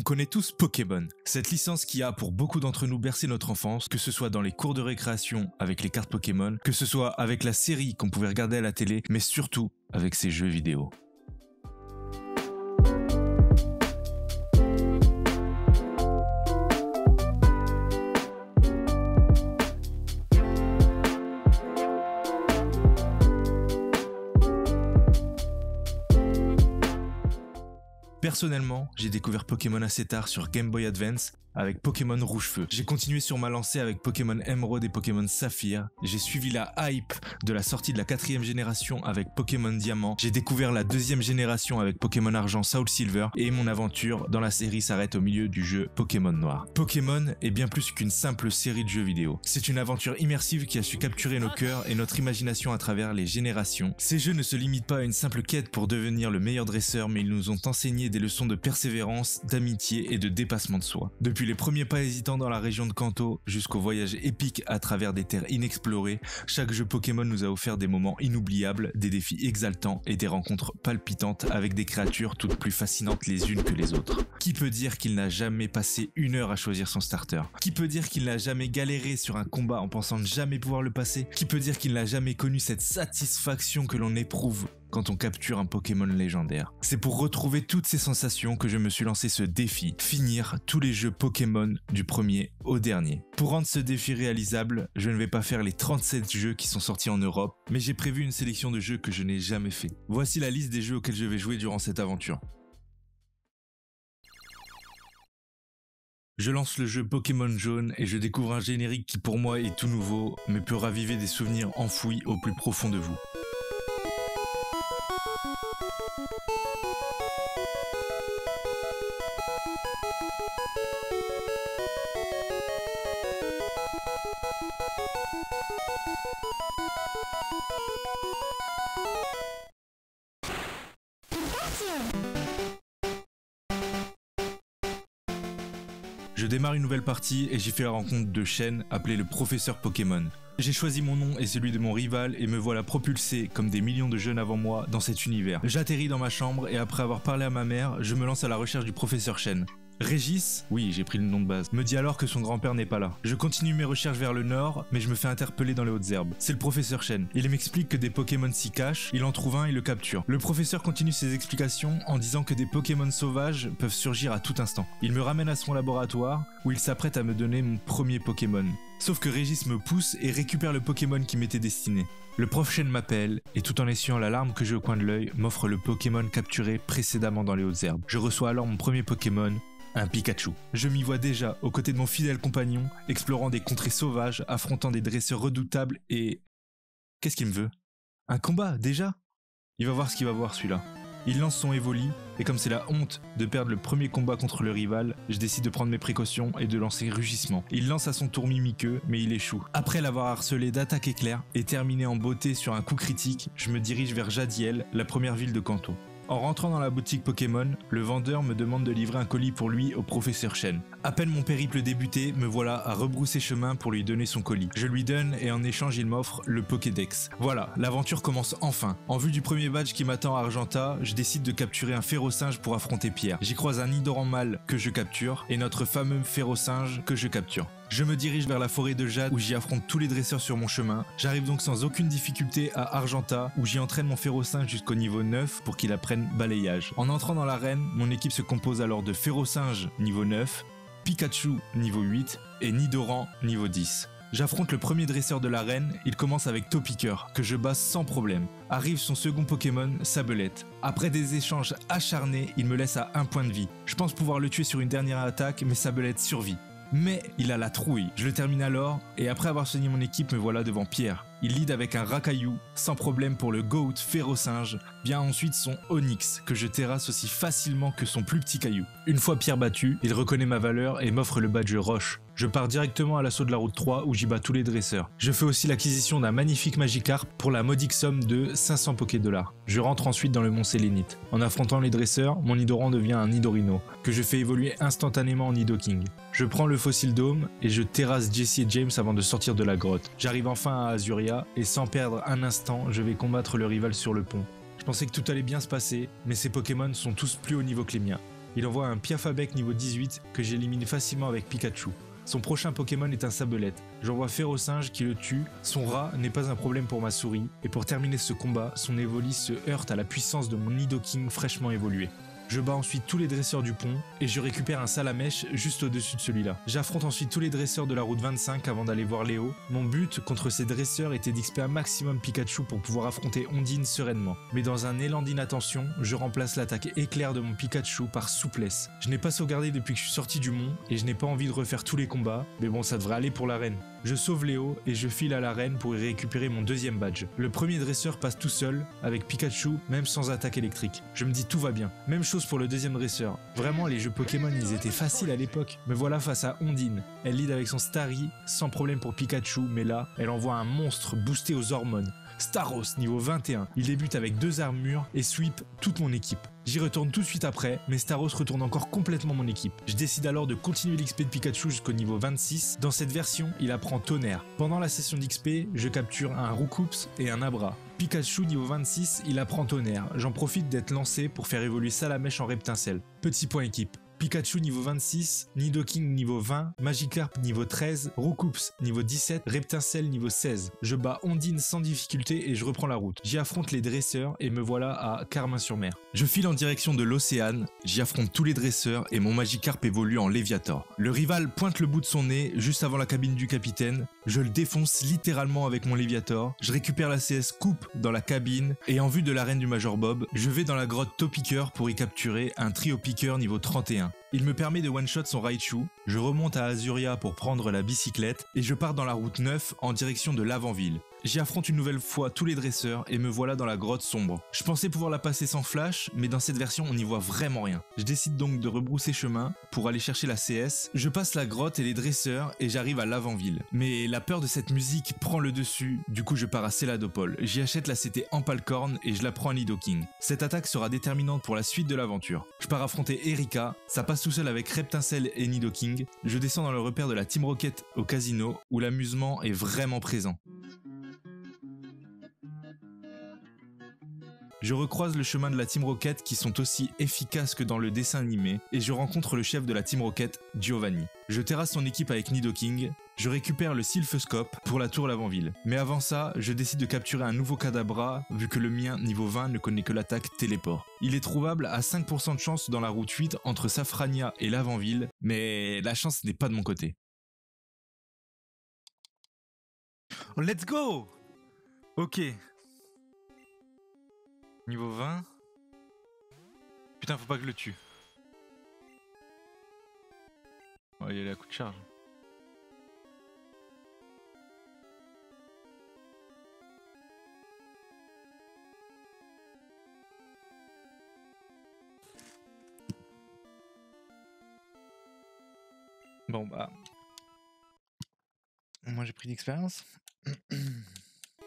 connaît tous Pokémon, cette licence qui a pour beaucoup d'entre nous bercé notre enfance, que ce soit dans les cours de récréation avec les cartes Pokémon, que ce soit avec la série qu'on pouvait regarder à la télé, mais surtout avec ses jeux vidéo. Personnellement, j'ai découvert Pokémon assez tard sur Game Boy Advance avec Pokémon Rouge-Feu. J'ai continué sur ma lancée avec Pokémon Emerald et Pokémon Saphir. J'ai suivi la hype de la sortie de la 4e génération avec Pokémon Diamant. J'ai découvert la 2e génération avec Pokémon Argent Soul Silver et mon aventure dans la série s'arrête au milieu du jeu Pokémon Noir. Pokémon est bien plus qu'une simple série de jeux vidéo. C'est une aventure immersive qui a su capturer nos cœurs et notre imagination à travers les générations. Ces jeux ne se limitent pas à une simple quête pour devenir le meilleur dresseur, mais ils nous ont enseigné des leçons de persévérance, d'amitié et de dépassement de soi. Depuis les premiers pas hésitants dans la région de Kanto jusqu'au voyage épique à travers des terres inexplorées, chaque jeu Pokémon nous a offert des moments inoubliables, des défis exaltants et des rencontres palpitantes avec des créatures toutes plus fascinantes les unes que les autres. Qui peut dire qu'il n'a jamais passé 1 heure à choisir son starter? Qui peut dire qu'il n'a jamais galéré sur un combat en pensant ne jamais pouvoir le passer? Qui peut dire qu'il n'a jamais connu cette satisfaction que l'on éprouve quand on capture un Pokémon légendaire? C'est pour retrouver toutes ces sensations que je me suis lancé ce défi, finir tous les jeux Pokémon du premier au dernier. Pour rendre ce défi réalisable, je ne vais pas faire les 37 jeux qui sont sortis en Europe, mais j'ai prévu une sélection de jeux que je n'ai jamais fait. Voici la liste des jeux auxquels je vais jouer durant cette aventure. Je lance le jeu Pokémon Jaune et je découvre un générique qui pour moi est tout nouveau, mais peut raviver des souvenirs enfouis au plus profond de vous. Je démarre une nouvelle partie et j'y fais la rencontre de Shen, appelé le professeur Pokémon. J'ai choisi mon nom et celui de mon rival et me voilà propulsé, comme des millions de jeunes avant moi, dans cet univers. J'atterris dans ma chambre et après avoir parlé à ma mère, je me lance à la recherche du professeur Shen. Régis, oui j'ai pris le nom de base, me dit alors que son grand-père n'est pas là. Je continue mes recherches vers le nord, mais je me fais interpeller dans les hautes herbes. C'est le professeur Shen. Il m'explique que des Pokémon s'y cachent, il en trouve un et le capture. Le professeur continue ses explications en disant que des Pokémon sauvages peuvent surgir à tout instant. Il me ramène à son laboratoire, où il s'apprête à me donner mon premier Pokémon. Sauf que Régis me pousse et récupère le Pokémon qui m'était destiné. Le prof Shen m'appelle, et tout en essuyant la larme que j'ai au coin de l'œil, m'offre le Pokémon capturé précédemment dans les hautes herbes. Je reçois alors mon premier Pokémon, un Pikachu. Je m'y vois déjà, aux côtés de mon fidèle compagnon, explorant des contrées sauvages, affrontant des dresseurs redoutables et... Qu'est-ce qu'il me veut? Un combat, déjà? Il va voir ce qu'il va voir, celui-là. Il lance son Evoli, et comme c'est la honte de perdre le premier combat contre le rival, je décide de prendre mes précautions et de lancer Rugissement. Il lance à son tour Mimiqueux, mais il échoue. Après l'avoir harcelé d'attaque éclair et terminé en beauté sur un coup critique, je me dirige vers Jadiel, la première ville de Kanto. En rentrant dans la boutique Pokémon, le vendeur me demande de livrer un colis pour lui au professeur Shen. À peine mon périple débuté, me voilà à rebrousser chemin pour lui donner son colis. Je lui donne et en échange il m'offre le Pokédex. Voilà, l'aventure commence enfin. En vue du premier badge qui m'attend à Argenta, je décide de capturer un Férosinge pour affronter Pierre. J'y croise un Nidoran mâle que je capture et notre fameux Férosinge que je capture. Je me dirige vers la forêt de Jade où j'y affronte tous les dresseurs sur mon chemin. J'arrive donc sans aucune difficulté à Argenta où j'y entraîne mon Férosinge jusqu'au niveau 9 pour qu'il apprenne balayage. En entrant dans l'arène, mon équipe se compose alors de Férosinge niveau 9, Pikachu niveau 8 et Nidoran niveau 10. J'affronte le premier dresseur de l'arène, il commence avec Topiqueur, que je bats sans problème. Arrive son second Pokémon, Sablette. Après des échanges acharnés, il me laisse à 1 point de vie. Je pense pouvoir le tuer sur une dernière attaque, mais Sablette survit. Mais il a la trouille. Je le termine alors, et après avoir soigné mon équipe, me voilà devant Pierre. Il lead avec un Rakaillou, sans problème pour le Goat Férosinge. Vient ensuite son Onix, que je terrasse aussi facilement que son plus petit caillou. Une fois Pierre battu, il reconnaît ma valeur et m'offre le badge Roche. Je pars directement à l'assaut de la route 3 où j'y bats tous les dresseurs. Je fais aussi l'acquisition d'un magnifique Magikarp pour la modique somme de 500 Pokédollars. Je rentre ensuite dans le mont Sélénite. En affrontant les dresseurs, mon Nidoran devient un Nidorino, que je fais évoluer instantanément en Nidoking. Je prends le Fossil Dome et je terrasse Jessie et James avant de sortir de la grotte. J'arrive enfin à Azuria et sans perdre un instant, je vais combattre le rival sur le pont. Je pensais que tout allait bien se passer, mais ces Pokémon sont tous plus haut niveau que les miens. Il envoie un Piafabec niveau 18 que j'élimine facilement avec Pikachu. Son prochain Pokémon est un Sablette. J'envoie Ferrosinge qui le tue. Son rat n'est pas un problème pour ma souris. Et pour terminer ce combat, son Evoli se heurte à la puissance de mon Nidoking fraîchement évolué. Je bats ensuite tous les dresseurs du pont et je récupère un Salamèche juste au-dessus de celui-là. J'affronte ensuite tous les dresseurs de la route 25 avant d'aller voir Léo. Mon but contre ces dresseurs était d'XP un maximum Pikachu pour pouvoir affronter Ondine sereinement. Mais dans un élan d'inattention, je remplace l'attaque éclair de mon Pikachu par souplesse. Je n'ai pas sauvegardé depuis que je suis sorti du mont et je n'ai pas envie de refaire tous les combats, mais bon, ça devrait aller pour l'arène. Je sauve Léo et je file à l'arène pour y récupérer mon deuxième badge. Le premier dresseur passe tout seul, avec Pikachu, même sans attaque électrique. Je me dis tout va bien. Même chose pour le deuxième dresseur. Vraiment, les jeux Pokémon, ils étaient faciles à l'époque. Me voilà face à Ondine. Elle lead avec son Starry, sans problème pour Pikachu, mais là, elle envoie un monstre boosté aux hormones. Staros, niveau 21. Il débute avec 2 armures et sweep toute mon équipe. J'y retourne tout de suite après, mais Staros retourne encore complètement mon équipe. Je décide alors de continuer l'XP de Pikachu jusqu'au niveau 26. Dans cette version, il apprend Tonnerre. Pendant la session d'XP, je capture un Roucoups et un Abra. Pikachu niveau 26, il apprend Tonnerre. J'en profite d'être lancé pour faire évoluer Salamèche en Reptincelle. Petit point équipe. Pikachu niveau 26, Nidoking niveau 20, Magikarp niveau 13, Roucoups niveau 17, Reptincelle niveau 16. Je bats Ondine sans difficulté et je reprends la route. J'y affronte les dresseurs et me voilà à Carmin-sur-Mer. Je file en direction de l'Océane, j'y affronte tous les dresseurs et mon Magikarp évolue en Léviator. Le rival pointe le bout de son nez juste avant la cabine du capitaine. Je le défonce littéralement avec mon Léviator. Je récupère la CS Coupe dans la cabine et en vue de l'arène du Major Bob, je vais dans la grotte Topiqueur pour y capturer un trio piqueur niveau 31. Il me permet de one-shot son Raichu, je remonte à Azuria pour prendre la bicyclette et je pars dans la route 9 en direction de l'Avant-Ville. J'y affronte une nouvelle fois tous les dresseurs et me voilà dans la grotte sombre. Je pensais pouvoir la passer sans flash, mais dans cette version on n'y voit vraiment rien. Je décide donc de rebrousser chemin pour aller chercher la CS. Je passe la grotte et les dresseurs et j'arrive à l'Avant-Ville. Mais la peur de cette musique prend le dessus, du coup je pars à Céladopol. J'y achète la CT Empalcorn et je la prends à Nidoking. Cette attaque sera déterminante pour la suite de l'aventure. Je pars affronter Erika, ça passe tout seul avec Reptincelle et Nidoking. Je descends dans le repère de la Team Rocket au casino où l'amusement est vraiment présent. Je recroise le chemin de la Team Rocket qui sont aussi efficaces que dans le dessin animé et je rencontre le chef de la Team Rocket, Giovanni. Je terrasse son équipe avec Nidoking, je récupère le Sylphescope pour la tour l'Avant-Ville. Mais avant ça, je décide de capturer un nouveau Kadabra vu que le mien niveau 20 ne connaît que l'attaque téléport. Il est trouvable à 5% de chance dans la route 8 entre Safrania et l'Avant-Ville, mais la chance n'est pas de mon côté. Let's go! Ok. Niveau 20. Putain, faut pas que je le tue. Oh, il est à coup de charge. Bon bah... Moi j'ai pris d'expérience.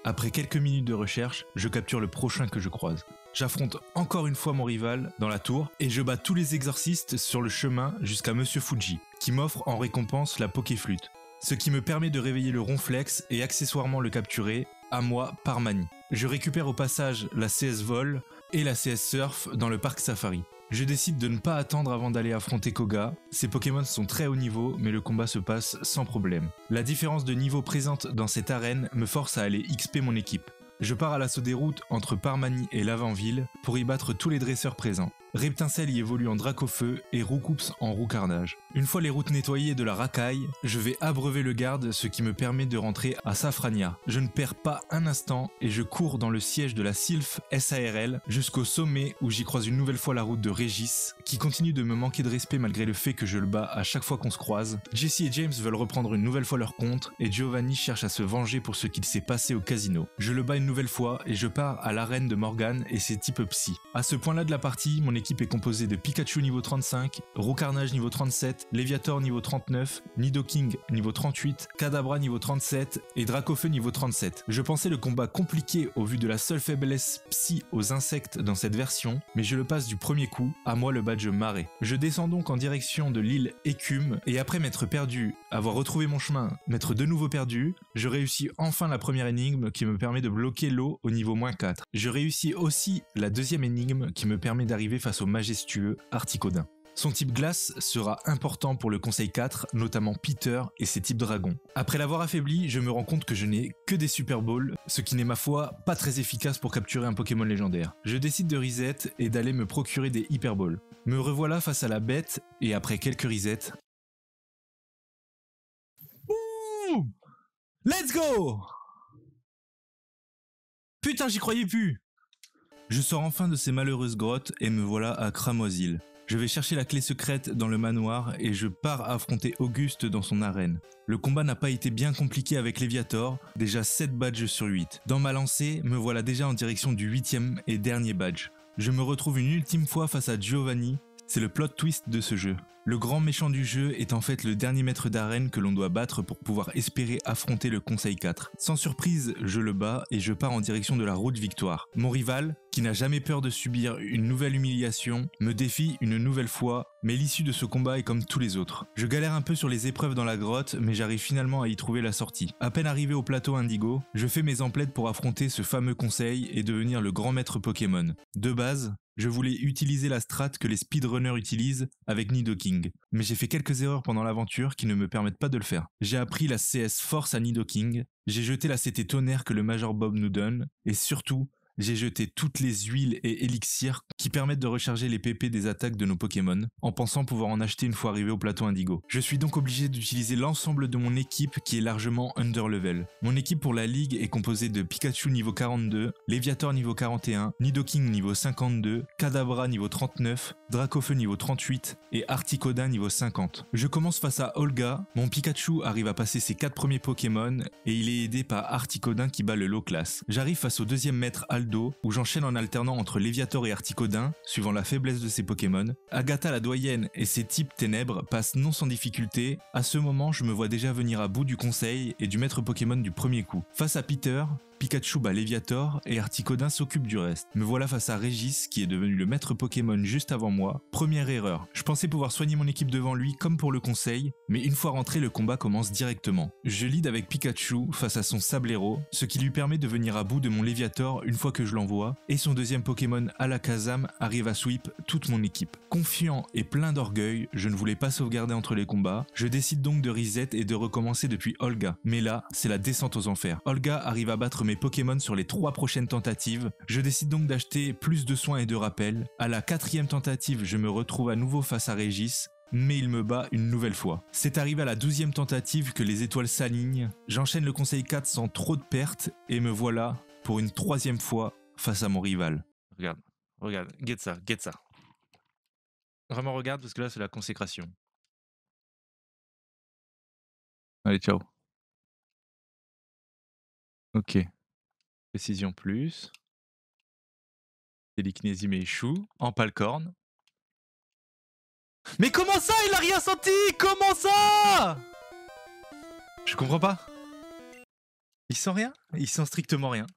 Après quelques minutes de recherche, je capture le prochain que je croise. J'affronte encore une fois mon rival dans la tour et je bats tous les exorcistes sur le chemin jusqu'à Monsieur Fuji, qui m'offre en récompense la Pokéflûte. Ce qui me permet de réveiller le Ronflex et accessoirement le capturer, à moi par manie. Je récupère au passage la CS Vol et la CS Surf dans le parc Safari. Je décide de ne pas attendre avant d'aller affronter Koga. Ces Pokémon sont très haut niveau, mais le combat se passe sans problème. La différence de niveau présente dans cette arène me force à aller XP mon équipe. Je pars à l'assaut des routes entre Parmanie et l'Avant-Ville pour y battre tous les dresseurs présents. Reptincelle y évolue en Dracofeu et Roucoups en Roucarnage. Une fois les routes nettoyées de la racaille, je vais abreuver le garde, ce qui me permet de rentrer à Safrania. Je ne perds pas un instant et je cours dans le siège de la Sylph SARL jusqu'au sommet où j'y croise une nouvelle fois la route de Régis, qui continue de me manquer de respect malgré le fait que je le bats à chaque fois qu'on se croise. Jesse et James veulent reprendre une nouvelle fois leur compte et Giovanni cherche à se venger pour ce qu'il s'est passé au casino. Je le bats une nouvelle fois et je pars à l'arène de Morgane et ses types psy. À ce point-là de la partie, mon équipe est composée de Pikachu niveau 35, Roucarnage niveau 37, Léviator niveau 39, Nidoking niveau 38, Kadabra niveau 37 et Dracofeu niveau 37. Je pensais le combat compliqué au vu de la seule faiblesse psy aux insectes dans cette version, mais je le passe du premier coup, à moi le badge marée. Je descends donc en direction de l'île Écume et après m'être perdu, avoir retrouvé mon chemin, m'être de nouveau perdu, je réussis enfin la première énigme qui me permet de bloquer l'eau au niveau -4. Je réussis aussi la deuxième énigme qui me permet d'arriver face au majestueux Articodin. Son type glace sera important pour le conseil 4, notamment Peter et ses types dragons. Après l'avoir affaibli, je me rends compte que je n'ai que des Super Balls, ce qui n'est ma foi pas très efficace pour capturer un Pokémon légendaire. Je décide de reset et d'aller me procurer des Hyper Balls. Me revoilà face à la bête et après quelques resets... Boum! Let's go! Putain, j'y croyais plus! Je sors enfin de ces malheureuses grottes et me voilà à Cramoisil. Je vais chercher la clé secrète dans le manoir et je pars affronter Auguste dans son arène. Le combat n'a pas été bien compliqué avec Léviator, déjà 7 badges sur 8. Dans ma lancée, me voilà déjà en direction du 8ème et dernier badge. Je me retrouve une ultime fois face à Giovanni, c'est le plot twist de ce jeu. Le grand méchant du jeu est en fait le dernier maître d'arène que l'on doit battre pour pouvoir espérer affronter le Conseil 4. Sans surprise, je le bats et je pars en direction de la route victoire. Mon rival, qui n'a jamais peur de subir une nouvelle humiliation, me défie une nouvelle fois, mais l'issue de ce combat est comme tous les autres. Je galère un peu sur les épreuves dans la grotte, mais j'arrive finalement à y trouver la sortie. À peine arrivé au plateau Indigo, je fais mes emplettes pour affronter ce fameux conseil et devenir le grand maître Pokémon. De base, je voulais utiliser la strat que les speedrunners utilisent avec Nidoking, mais j'ai fait quelques erreurs pendant l'aventure qui ne me permettent pas de le faire. J'ai appris la CS Force à Nidoking, j'ai jeté la CT Tonnerre que le Major Bob nous donne, et surtout, j'ai jeté toutes les huiles et élixirs qui permettent de recharger les PP des attaques de nos Pokémon, en pensant pouvoir en acheter une fois arrivé au plateau Indigo. Je suis donc obligé d'utiliser l'ensemble de mon équipe qui est largement underlevel. Mon équipe pour la ligue est composée de Pikachu niveau 42, Léviator niveau 41, Nidoking niveau 52, Kadabra niveau 39, Dracofeu niveau 38 et Articoda niveau 50. Je commence face à Olga, mon Pikachu arrive à passer ses 4 premiers Pokémon et il est aidé par Articodin qui bat le low class. J'arrive face au deuxième maître Aldo, où j'enchaîne en alternant entre Léviator et Articodin, suivant la faiblesse de ses Pokémon. Agatha la doyenne et ses types ténèbres passent non sans difficulté. À ce moment, je me vois déjà venir à bout du conseil et du maître Pokémon du premier coup. Face à Peter, Pikachu bat Léviator et Articodin s'occupe du reste. Me voilà face à Régis qui est devenu le maître Pokémon juste avant moi. Première erreur, je pensais pouvoir soigner mon équipe devant lui comme pour le conseil, mais une fois rentré le combat commence directement. Je lead avec Pikachu face à son Sablero, ce qui lui permet de venir à bout de mon Léviator une fois que je l'envoie, et son deuxième Pokémon Alakazam arrive à sweep toute mon équipe. Confiant et plein d'orgueil, je ne voulais pas sauvegarder entre les combats, je décide donc de reset et de recommencer depuis Olga. Mais là, c'est la descente aux enfers. Olga arrive à battre mes Pokémon sur les 3 prochaines tentatives, je décide donc d'acheter plus de soins et de rappels. À la 4ème tentative, je me retrouve à nouveau face à Régis, mais il me bat une nouvelle fois. C'est arrivé à la 12ème tentative que les étoiles s'alignent, j'enchaîne le conseil 4 sans trop de pertes, et me voilà, pour une 3ème fois, face à mon rival. Regarde, get ça. Vraiment regarde, parce que là c'est la consécration. Allez, ciao. Ok. Précision plus. Télékinésie mais échoue. Empalcorn. Mais comment ça, il a rien senti? Comment ça? Je comprends pas. Il sent rien? Il sent strictement rien.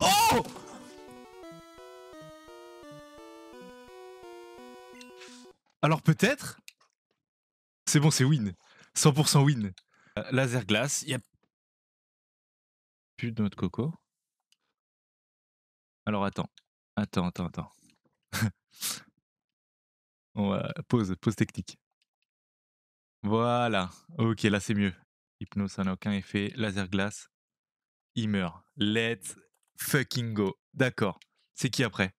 Oh! Alors peut-être? C'est bon, c'est win. 100% win. Laser glace, y'a plus de noix de coco. Alors attends. On va... Pause technique. Voilà. Ok, là c'est mieux. Hypnose, ça n'a aucun effet. Laser glace. Il meurt. Let's fucking go. D'accord. C'est qui après?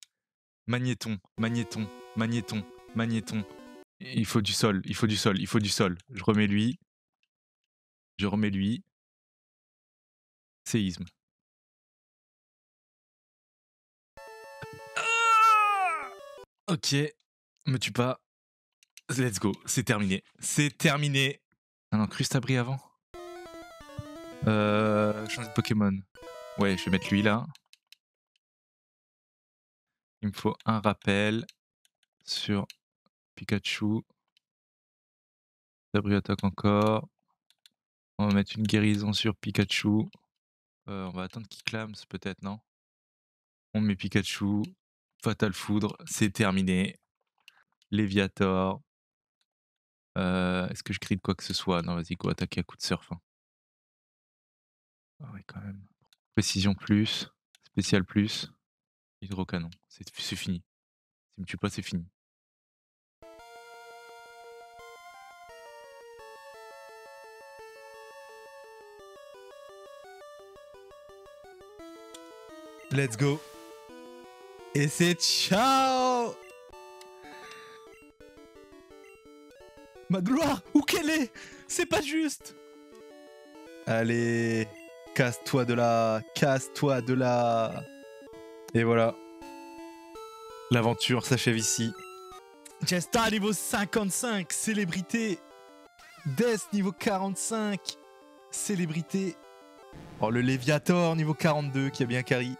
Magnéton. Il faut du sol. Je remets lui. Séisme. Ok. Me tue pas. Let's go. C'est terminé. Ah non, Crustabri avant. Changer de Pokémon. Ouais, je vais mettre lui là. Il me faut un rappel sur Pikachu. Crustabri attaque encore. On va mettre une guérison sur Pikachu. On va attendre qu'il clame, peut-être, non? On met Pikachu. Fatal Foudre, c'est terminé. Léviator. Est-ce que je crie de quoi que ce soit? Non, vas-y, go, attaquer à coup de surf. Hein. Ah oui, quand même. Précision plus. Spécial plus. Hydrocanon, c'est fini. S'il me tue pas, c'est fini. Let's go. Et c'est ciao. Ma gloire, où qu'elle est? C'est pas juste. Allez, casse-toi de là, casse-toi de là. Et voilà. L'aventure s'achève ici. Jesta niveau 55, célébrité. Death niveau 45, célébrité. Oh, le Léviator niveau 42 qui a bien carry.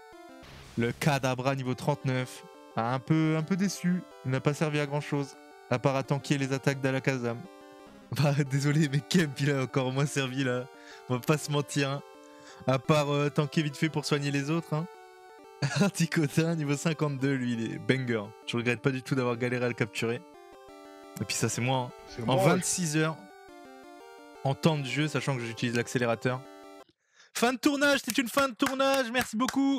Le Kadabra niveau 39. Un peu déçu. Il n'a pas servi à grand chose. À part à tanker les attaques d'Alakazam. Bah désolé mais Kemp il a encore moins servi là. On va pas se mentir. Hein. À part tanker vite fait pour soigner les autres. Hein. Articotin niveau 52 lui il est banger. Je regrette pas du tout d'avoir galéré à le capturer. Et puis ça c'est moi. Hein. En 26 heures. En temps de jeu sachant que j'utilise l'accélérateur. Fin de tournage, c'est une fin de tournage, merci beaucoup.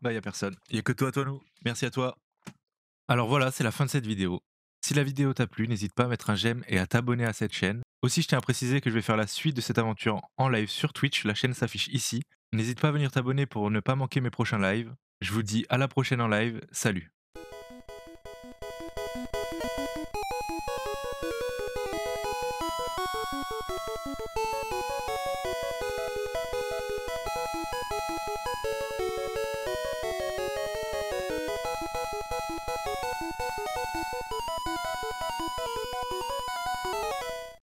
Bah y'a personne, y'a que toi nous. Merci à toi. Alors voilà, c'est la fin de cette vidéo. Si la vidéo t'a plu, n'hésite pas à mettre un j'aime et à t'abonner à cette chaîne. Aussi, je tiens à préciser que je vais faire la suite de cette aventure en live sur Twitch, la chaîne s'affiche ici. N'hésite pas à venir t'abonner pour ne pas manquer mes prochains lives. Je vous dis à la prochaine en live, salut.